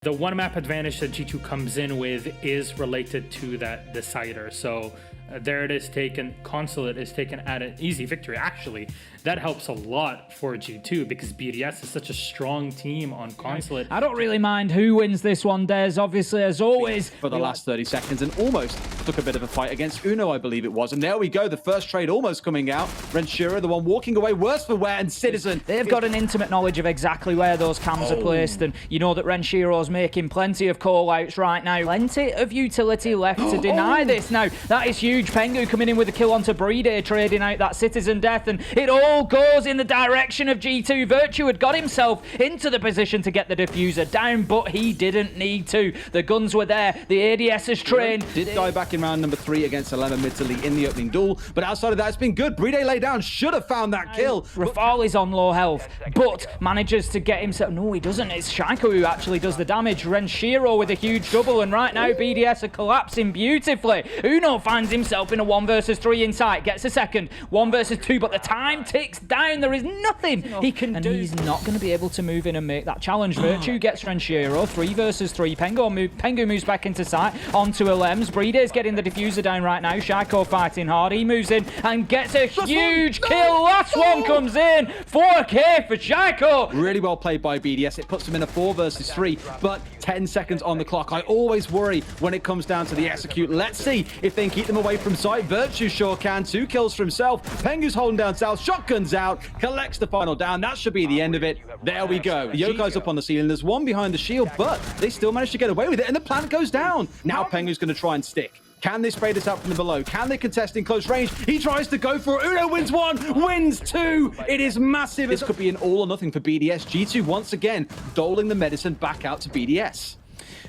The one map advantage that G2 comes in with is related to that decider. So there it is taken, Consulate is taken at an easy victory. Actually, that helps a lot for G2 because BDS is such a strong team on Consulate. I don't really mind who wins this one, Des. Obviously, as always. For the last 30 seconds and almost took a bit of a fight against Uno, I believe it was. And there we go, the first trade almost coming out. Renshiro, the one walking away, worse for wear, and Citizen. They've got an intimate knowledge of exactly where those cams are placed, and you know that Renshiro's making plenty of call-outs right now. Plenty of utility left to deny this. Now, that is huge. Pengu coming in with a kill onto Brede, trading out that Citizen death, and it all goes in the direction of G2. Virtue had got himself into the position to get the diffuser down, but he didn't need to. The guns were there. The ADS is trained. Did die back in round number 3 against Alema Midtily in the opening duel, but outside of that, it's been good. Brede lay down, should have found that kill. Rafal is on low health, but manages to get himself... No, he doesn't. It's Shaiko who actually does the damage. Renshiro with a huge double, and right now BDS are collapsing beautifully. Uno finds himself in a 1 versus 3 in sight, gets a second, 1 versus 2, but the time ticks down. There is nothing he can do. And he's not going to be able to move in and make that challenge. Virtue gets Renshiro, 3 versus 3. Pengu moves back into sight, onto Alems. Brede is getting the diffuser down right now. Shaiko fighting hard. He moves in and gets a huge kill. Last one comes in. 4K for Shaiko. Really well played by BDS. It puts them in a 4 versus 3, but 10 seconds on the clock. I always worry when it comes down to the execute. Let's see if they can keep them away from sight. Virtue sure can. 2 kills for himself. Pengu's holding down south. Shotgun's out. Collects the final down. That should be the end of it. There we go. The Yokai's up on the ceiling. There's one behind the shield, but they still managed to get away with it, and the plant goes down. Now Pengu's going to try and stick. Can they spray this out from the below? Can they contest in close range? He tries to go for it. Uno wins 1, wins 2. It is massive. This could be an all or nothing for BDS. G2 once again doling the medicine back out to BDS.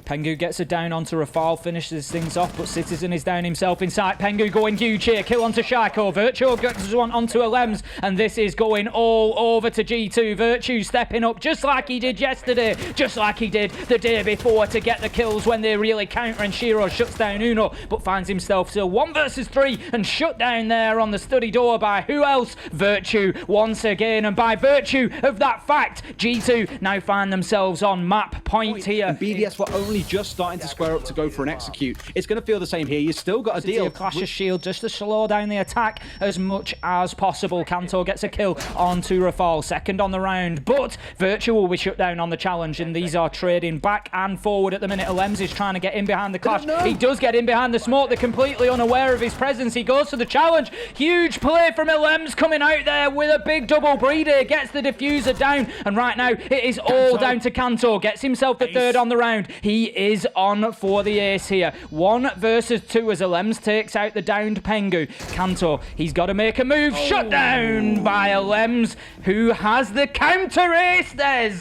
Pengu gets it down onto Rafal, finishes things off, but Citizen is down himself inside. Pengu going huge here, kill onto Shaiko. Virtue gets one onto Alems, and this is going all over to G2. Virtue stepping up just like he did yesterday, just like he did the day before to get the kills when they really count. And Shiro shuts down Uno, but finds himself still 1 versus 3 and shut down there on the study door by who else? Virtue once again, and by virtue of that fact, G2 now find themselves on map point here. And BDS were only just starting to square up to go for an execute. It's going to feel the same here. You still got a deal. Clash of shield just to slow down the attack as much as possible. Kanto gets a kill onto Rafal, second on the round, but Virtue will be shut down on the challenge, and these are trading back and forward at the minute. Alems is trying to get in behind the clash. He does get in behind the smoke. They're completely unaware of his presence. He goes for the challenge. Huge play from Alems coming out there with a big double. Brede gets the diffuser down, and right now it is all down to Kanto. Gets himself the third on the round. He is on for the ace here. 1 versus 2 as Alems takes out the downed Pengu. Kanto, he's got to make a move. Shut down by Alems, who has the counter ace, Des.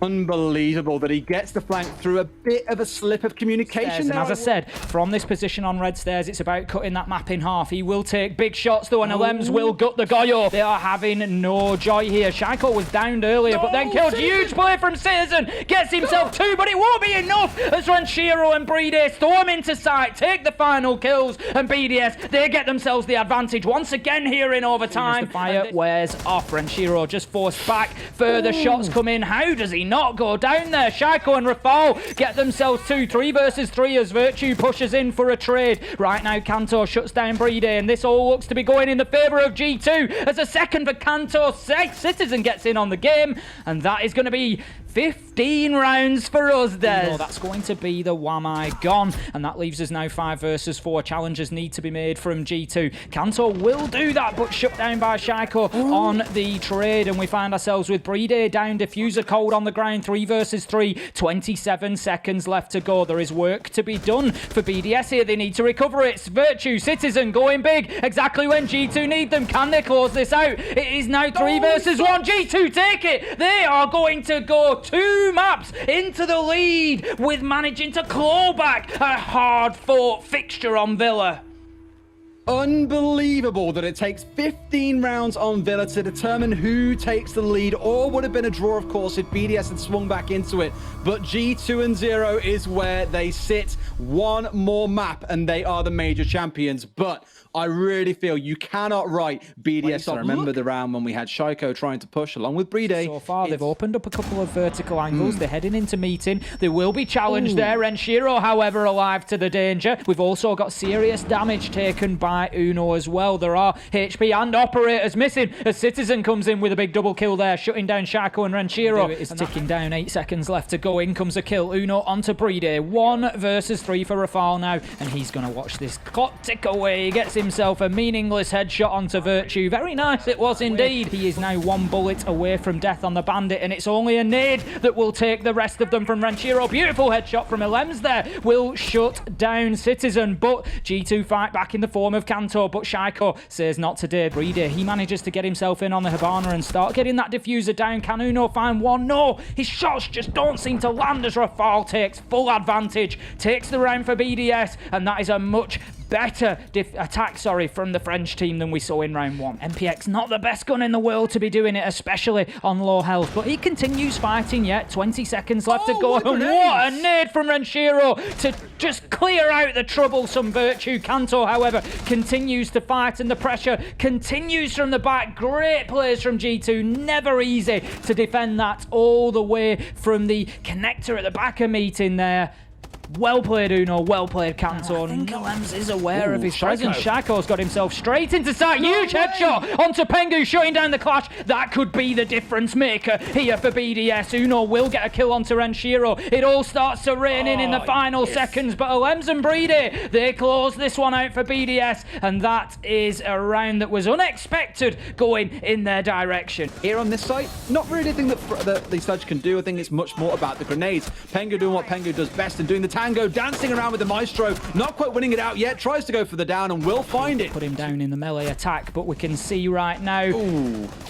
Unbelievable that he gets the flank through a bit of a slip of communication. And as I said, from this position on red stairs, it's about cutting that map in half. He will take big shots though, and Alems will gut the Goyo. They are having no joy here. Shaiko was downed earlier, but then killed. Huge play from Citizen. Gets himself 2, but it won't be enough as Renshiro and Brede storm into sight, take the final kills, and BDS, they get themselves the advantage once again here in overtime. The fire wears off. Renshiro just forced back. Further shots come in. How does he not go down there? Shaiko and Rafal get themselves 2, 3 versus 3 as Virtue pushes in for a trade. Right now Kanto shuts down Brede, and this all looks to be going in the favour of G2 as a second for Kanto. Citizen gets in on the game, and that is going to be 15 rounds for us, Des. That's going to be the Wamai gone, and that leaves us now 5 versus 4. Challenges need to be made from G2. Kanto will do that, but shut down by Shaiko on the trade, and we find ourselves with Brede down, diffuser cold on the ground. 3 versus 3, 27 seconds left to go. There is work to be done for BDS here. They need to recover it. Virtue, Citizen going big exactly when G2 need them. Can they close this out? It is now 3 versus 1. G2 take it. They are going to go 2 maps into the lead with managing to claw back a hard-fought fixture on Villa. Unbelievable that it takes 15 rounds on Villa to determine who takes the lead, or would have been a draw, of course, if BDS had swung back into it. But G2 and 0 is where they sit. One more map, and they are the major champions. But I really feel you cannot write BDS. I remember the round when we had Shaiko trying to push along with Bride. So far, they've opened up a couple of vertical angles. They're heading into meeting. There will be challenge there. Renshiro, however, alive to the danger. We've also got serious damage taken by Uno as well. There are HP and operators missing as Citizen comes in with a big double kill there, shutting down Shaiko and Renshiro. It is ticking down, 8 seconds left to go. In comes a kill. Uno onto Bride. 1 versus 3 for Rafal now, and he's going to watch this clock tick away. He gets himself a meaningless headshot onto Virtue. Very nice it was indeed. He is now 1 bullet away from death on the Bandit, and it's only a nade that will take the rest of them from Renshiro. Beautiful headshot from Elems there. Will shut down Citizen, but G2 fight back in the form of Kanto, but Shaiko says not today. Bride, he manages to get himself in on the Hibana and start getting that diffuser down. Can Uno find one? No, his shots just don't seem to land as Rafal takes full advantage, takes the round for BDS, and that is a much better attack from the French team than we saw in round 1. MPX not the best gun in the world to be doing it, especially on low health, but he continues fighting yet. 20 seconds left to go, and what a nade from Renshiro to just clear out the troublesome Virtue. Kanto, however, continues to fight, and the pressure continues from the back. Great plays from G2, never easy to defend that all the way from the connector at the back of meeting there. Well played, Uno. Well played, Kanto. I think Elems is aware of his presence. Shaiko's got himself straight into sight. Huge headshot onto Pengu, shutting down the clash. That could be the difference maker here for BDS. Uno will get a kill onto Renshiro. It all starts to rain in the final seconds, but Elems and Bride, they close this one out for BDS, and that is a round that was unexpected going in their direction. Here on this site, not really anything that the Sludge can do. I think it's much more about the grenades. Pengu doing what Pengu does best and doing the Tango, dancing around with the Maestro, not quite winning it out yet, tries to go for the down and will find it. Put him down in the melee attack, but we can see right now,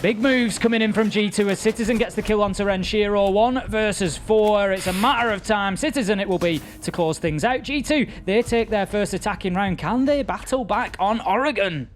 big moves coming in from G2 as Citizen gets the kill onto Renshiro. 1 versus 4, it's a matter of time. Citizen it will be to close things out. G2, they take their first attacking round. Can they battle back on Oregon?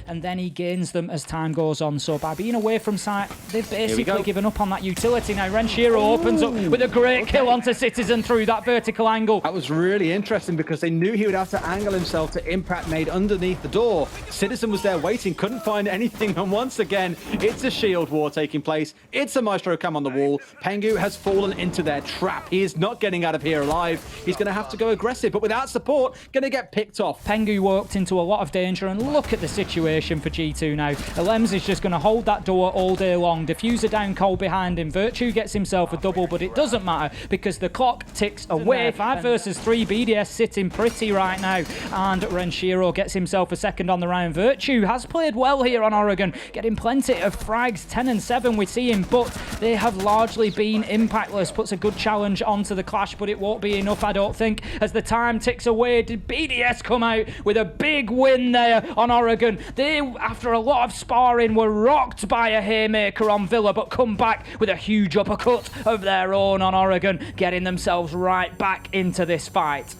And then he gains them as time goes on. So by being away from sight, they've basically given up on that utility. Now Renshiro opens up with a great kill onto Citizen through that vertical angle. That was really interesting because they knew he would have to angle himself to impact nade underneath the door. Citizen was there waiting, couldn't find anything, and once again, it's a shield war taking place. It's a Maestro cam on the wall. Pengu has fallen into their trap. He is not getting out of here alive. He's going to have to go aggressive, but without support, going to get picked off. Pengu walked into a lot of danger, and look at the situation for G2 now. Elems is just going to hold that door all day long. Diffuser down cold behind him. Virtue gets himself a double, but it doesn't matter because the clock ticks away. 5 versus 3. BDS sitting pretty right now, and Renshiro gets himself a second on the round. Virtue has played well here on Oregon, getting plenty of frags. 10 and 7 we see him, but they have largely been impactless. Puts a good challenge onto the clash, but it won't be enough, I don't think, as the time ticks away. Did BDS come out with a big win there on Oregon? They, after a lot of sparring, were rocked by a haymaker on Villa, but come back with a huge uppercut of their own on Oregon, getting themselves right back into this fight.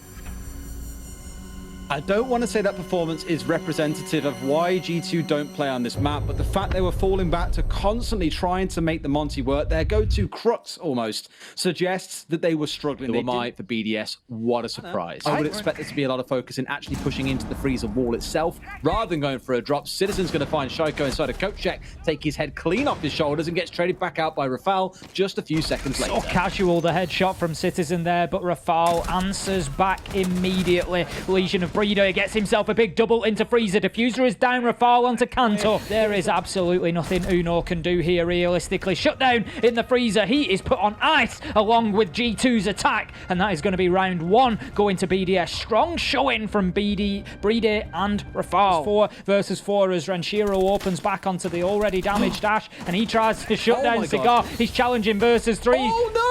I don't want to say that performance is representative of why G2 don't play on this map, but the fact they were falling back to constantly trying to make the Monty work, their go-to crux almost, suggests that they were struggling. For BDS, what a surprise. I would expect there to be a lot of focus in actually pushing into the freezer wall itself, rather than going for a drop. Citizen's going to find Shaiko inside a coach check, take his head clean off his shoulders, and gets traded back out by Rafal just a few seconds later. So casual, the headshot from Citizen there, but Rafal answers back immediately. Legion of Bride gets himself a big double into freezer. Diffuser is down. Rafal onto Kanto. There is absolutely nothing Uno can do here realistically. Shut down in the freezer. He is put on ice along with G2's attack, and that is going to be round 1 going to BDS. Strong showing from Bride and Rafal. 4 versus 4 as Renshiro opens back onto the already damaged Ash, and he tries to shut down Cigar. He's challenging versus 3.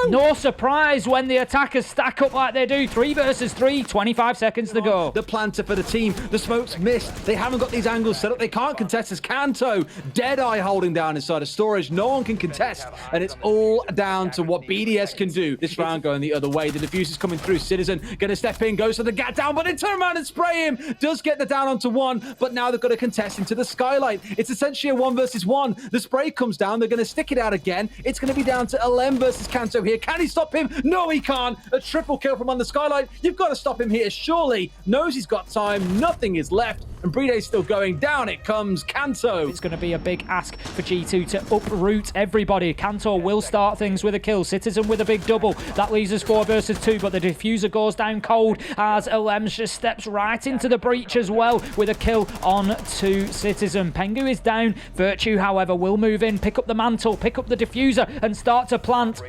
No surprise when the attackers stack up like they do. 3 versus 3, 25 seconds to go. The planter for the team. The smoke's missed. They haven't got these angles set up. They can't contest as Kanto. Deadeye holding down inside of storage. No one can contest. And it's all down to what BDS can do. This round going the other way. The diffuser's coming through. Citizen gonna step in, goes for the gat down, but they turn around and spray him. Does get the down onto one, but now they've got to contest into the skylight. It's essentially a 1 versus 1. The spray comes down. They're gonna stick it out again. It's gonna be down to Alem versus Kanto here. Can he stop him? No, he can't. A triple kill from on the skylight. You've got to stop him here, surely. Knows he's got time. Nothing is left. And Bride's still going. Down it comes Kanto. It's going to be a big ask for G2 to uproot everybody. Kanto will start things with a kill. Citizen with a big double. That leaves us 4 versus 2, but the diffuser goes down cold as Alems just steps right into the breach as well with a kill on to Citizen. Pengu is down. Virtue, however, will move in, pick up the mantle, pick up the diffuser, and start to plant.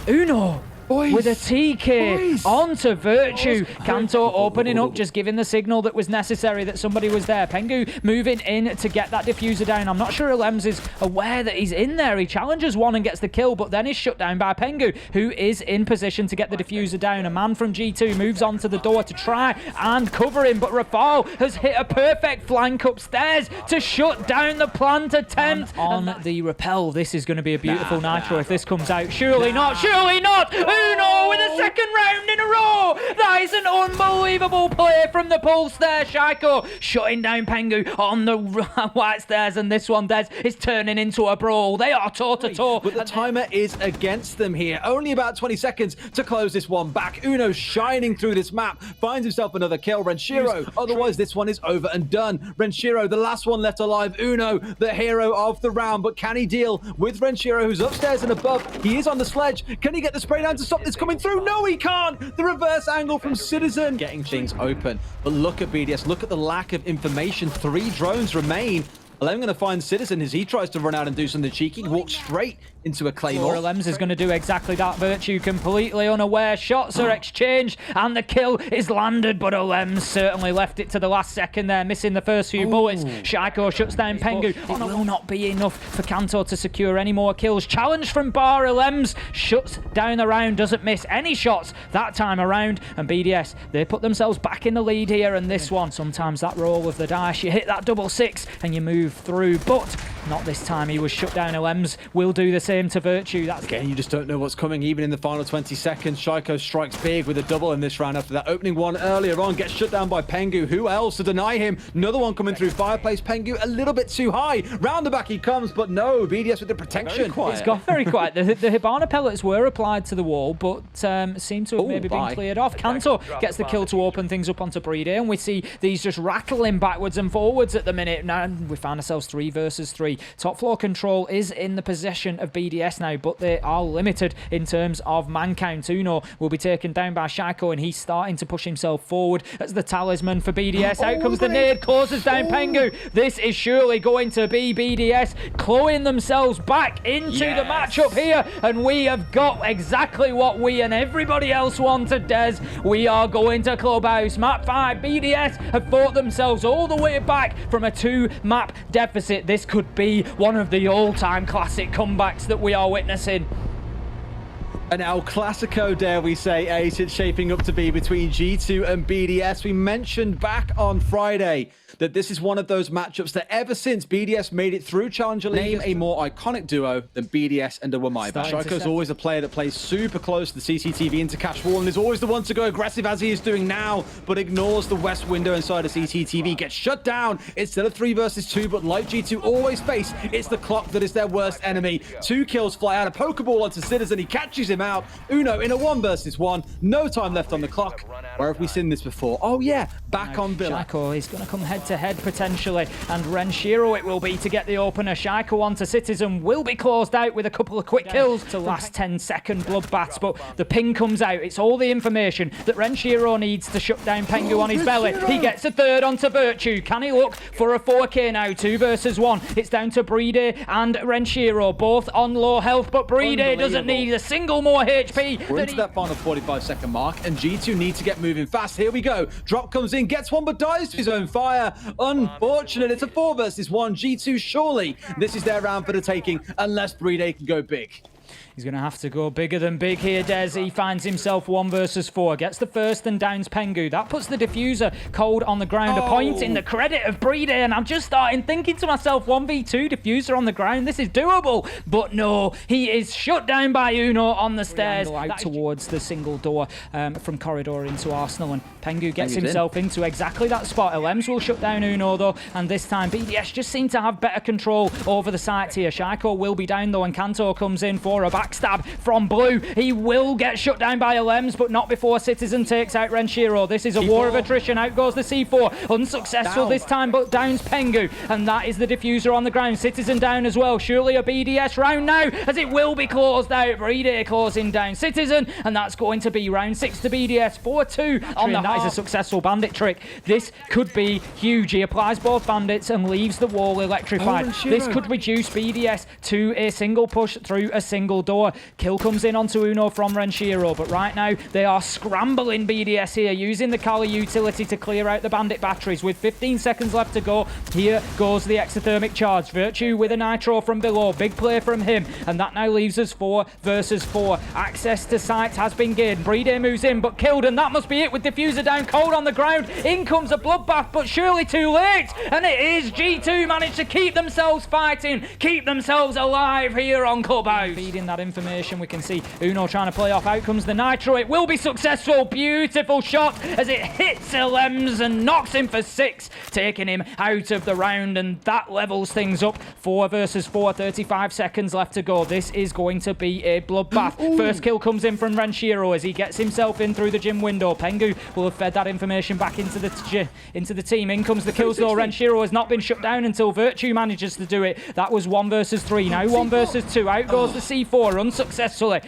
Uno! With a TK onto Virtue. Kanto opening up, just giving the signal that was necessary that somebody was there. Pengu moving in to get that diffuser down. I'm not sure Alems is aware that he's in there. He challenges one and gets the kill, but then is shut down by Pengu, who is in position to get the diffuser down. A man from G2 moves onto the door to try and cover him, but Rafal has hit a perfect flank upstairs to shut down the plant attempt on the rappel. This is going to be a beautiful nitro if this comes out. Surely not, surely not! Uno with a second round in a row. That is an unbelievable play from the Pulse there. Shaiko shutting down Pengu on the white stairs, and this one, Des, is turning into a brawl. They are toe-to-toe. But the timer is against them here. Only about 20 seconds to close this one back. Uno shining through this map. Finds himself another kill. Renshiro. Otherwise, this one is over and done. Renshiro, the last one left alive. Uno, the hero of the round. But can he deal with Renshiro, who's upstairs and above? He is on the sledge. Can he get the spray down to stop this coming through? No, he can't. The reverse angle from Citizen getting things open. But look at BDS. Look at the lack of information. 3 drones remain. Alem going to find Citizen as he tries to run out and do something cheeky. Walk straight into a claymore. Alems is going to do exactly that. Virtue completely unaware. Shots are exchanged and the kill is landed, but Alems certainly left it to the last second there, missing the first few bullets. Shaiko shuts down Pengu. It will not be enough for Kanto to secure any more kills. Challenge from Bar. Alems shuts down the round, doesn't miss any shots that time around, and BDS, they put themselves back in the lead here. And this one, sometimes that roll of the dice, you hit that 6-6 and you move through, but not this time. He was shut down. Alems will do the same to Virtue. That's again, you just don't know what's coming even in the final 20 seconds. Shaiko strikes big with a double in this round after that opening one earlier on. Gets shut down by Pengu. Who else to deny him? Another one coming through Fireplace. Pengu a little bit too high. Round the back he comes, but no, BDS with the protection. It's got very quiet. The Hibana pellets were applied to the wall, but seem to have maybe been cleared off. Kanto gets the kill to open things up onto Brede, and we see these just rattling backwards and forwards at the minute. Now we find ourselves 3 versus 3. Top floor control is in the possession of BDS now, but they are limited in terms of man count. Uno will be taken down by Shaiko, and he's starting to push himself forward as the talisman for BDS. Out comes the nade, closes down Pengu. This is surely going to be BDS clawing themselves back into the matchup here, and we have got exactly what we and everybody else wanted, Des. We are going to Clubhouse. Map 5, BDS have fought themselves all the way back from a 2-map deficit. This could be one of the all-time classic comebacks that we are witnessing. An El Clasico, dare we say, Ace, it's shaping up to be between G2 and BDS. We mentioned back on Friday that this is one of those matchups that ever since BDS made it through Challenger League, name a more iconic duo than BDS and Awamai. Shaiko's always a player that plays super close to the CCTV into cash wall and is always the one to go aggressive as he is doing now, but ignores the west window inside of CCTV, gets shut down. It's still a 3 versus 2, but like G2 always face, it's the clock that is their worst enemy. 2 kills fly out, a Pokeball onto Citizen, he catches him out. Uno in a 1 versus 1, no time left on the clock. Where have we seen this before? Oh yeah, back on Villa. Shaiko is going to come head-to-head potentially, and Renshiro it will be to get the opener. Shaiko onto Citizen will be closed out with a couple of quick kills to last 10-second bloodbaths, but the ping comes out. It's all the information that Renshiro needs to shut down Pengu on his belly. He gets a third onto Virtue. Can he look for a 4K now? 2 versus 1. It's down to Brede and Renshiro, both on low health, but Brede doesn't need a single more HP. We're into that final 45-second mark, and G2 need to get moving fast. Here we go. Drop comes in, gets one, but dies to his own fire. Unfortunate. It's a 4 versus 1. G2, surely this is their round for the taking, unless Brede can go big. He's going to have to go bigger than big here, Des. He finds himself 1 versus 4. Gets the first and downs Pengu. That puts the diffuser cold on the ground. A point in the credit of BDS. And I'm just starting thinking to myself, 1v2 diffuser on the ground. This is doable. But no, he is shut down by Uno on the stairs. Out towards the single door from corridor into Arsenal. And Pengu gets himself into exactly that spot. LMs will shut down Uno though. And this time BDS just seem to have better control over the sites here. Shaiko will be down though. And Kanto comes in for a backstab from Blue. He will get shut down by LMs, but not before Citizen takes out Renshiro. This is a war of attrition. Out goes the C4. Unsuccessful this time, but downs Pengu. And that is the diffuser on the ground. Citizen down as well. Surely a BDS round now, as it will be closed out. Brede closing down Citizen, and that's going to be round 6 to BDS. 4-2 on the That is a successful bandit trick. This could be huge. He applies both bandits and leaves the wall electrified. This could reduce BDS to a single push through a single door. Kill comes in onto Uno from Renshiro, but right now they are scrambling BDS here, using the Kali utility to clear out the bandit batteries. With 15 seconds left to go, here goes the exothermic charge. Virtue with a nitro from below. Big play from him, and that now leaves us 4 versus 4. Access to sites has been gained. Brede moves in, but killed, and that must be it with diffuser down cold on the ground. In comes a bloodbath, but surely too late, and it is G2 managed to keep themselves fighting, keep themselves alive here on Clubhouse. Feeding that information, we can see Uno trying to play off. Out comes the nitro. It will be successful. Beautiful shot as it hits LMs and knocks him for 6, taking him out of the round, and that levels things up. 4 versus 4, 35 seconds left to go. This is going to be a bloodbath. First kill comes in from Renshiro as he gets himself in through the gym window. Pengu will have fed that information back into the team. In comes the kills though. Renshiro has not been shut down until Virtue manages to do it. That was 1 versus 3. Now 1 versus 2. Out goes the C4 unsuccessfully.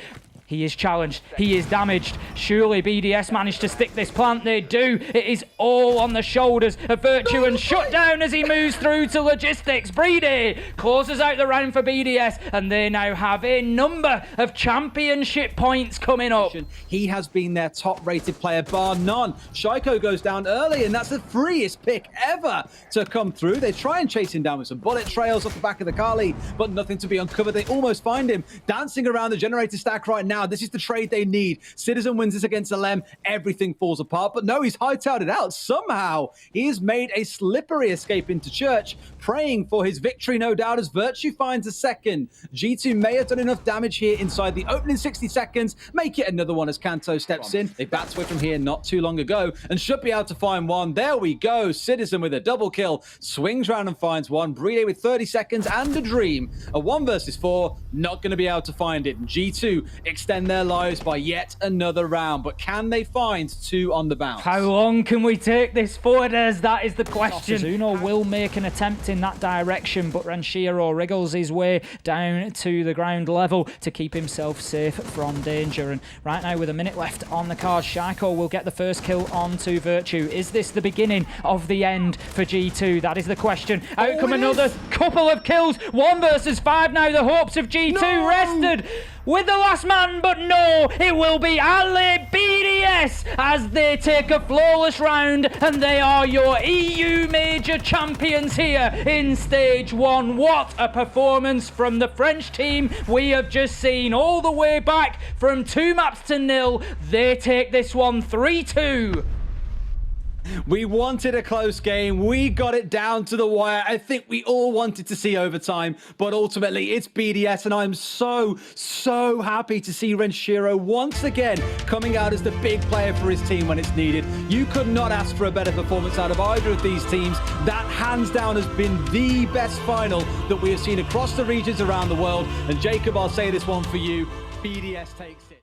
He is challenged. He is damaged. Surely BDS managed to stick this plant. They do. It is all on the shoulders of Virtue and shut down as he moves through to logistics. Brede closes out the round for BDS, and they now have a number of championship points coming up. He has been their top-rated player, bar none. Shaiko goes down early, and that's the freest pick ever to come through. They try and chase him down with some bullet trails off the back of the Kali, but nothing to be uncovered. They almost find him dancing around the generator stack right now. This is the trade they need. Citizen wins this against LM. Everything falls apart. But no, he's hightailed it out. Somehow, he has made a slippery escape into church, praying for his victory, no doubt, as Virtue finds a second. G2 may have done enough damage here inside the opening 60 seconds. Make it another one as Kanto steps in. They backed away from here not too long ago and should be able to find one. There we go. Citizen with a double kill. Swings round and finds one. Brede with 30 seconds and a dream. A 1 versus 4. Not going to be able to find it. G2 extend their lives by yet another round, but can they find 2 on the bounce? How long can we take this forward? As that is the question. Uno will make an attempt in that direction, but Renshiro wriggles his way down to the ground level to keep himself safe from danger. And right now, with a minute left on the card, Shaiko will get the first kill onto Virtue. Is this the beginning of the end for G2? That is the question. Out come another couple of kills. 1 versus 5 now. The hopes of G2 rested with the last man, but no, it will be Ali BDS as they take a flawless round, and they are your EU major champions here in stage 1. What a performance from the French team we have just seen, all the way back from 2 maps to 0. They take this one 3-2. We wanted a close game. We got it down to the wire. I think we all wanted to see overtime, but ultimately it's BDS, and I'm so happy to see Renshiro once again coming out as the big player for his team when it's needed. You could not ask for a better performance out of either of these teams. That hands down has been the best final that we have seen across the regions around the world. And Jacob, I'll say this one for you. BDS takes it.